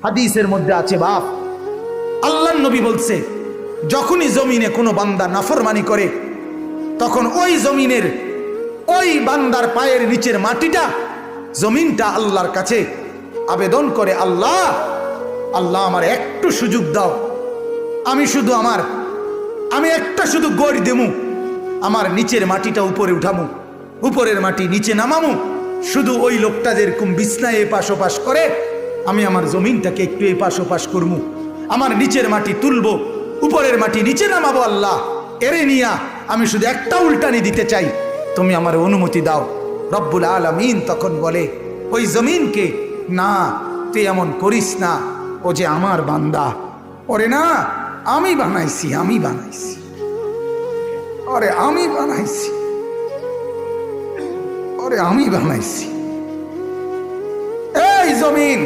হাদিসের মধ্যে আছে বাপ, আল্লাহর নবী বলছে যখনই জমিনে কোনো বান্দা নাফরমানি করে তখন ওই জমিনের ওই বান্দার পায়ের নিচের মাটিটা জমিনটা আল্লাহর কাছে আবেদন করে, আল্লাহ আল্লাহ আমার একটু সুযোগ দাও, আমি একটা শুধু গড় দেমু, আমার নিচের মাটিটা উপরে উঠামু, উপরের মাটি নিচে নামামু, শুধু ওই লোকটা যেরকম বিছনায় এপাশ ওপাশ করে আমি আমার জমিনটাকে একটু এপাশ ওপাশ করমু, আমার নিচের মাটি তুলবো, উপরের মাটি নিচে নামাবো, আল্লাহ এরে নিয়া আমি শুধু একটা উল্টানি দিতে চাই, তুমি আমার অনুমতি দাও। রব্বুল আলামিন তখন বলে ওই জমিনকে, না তুই এমন করিস না, ও যে আমার বান্দা, ওরে না আমি বানাইছি, ওরে আমি বানাইছি। এই জমিন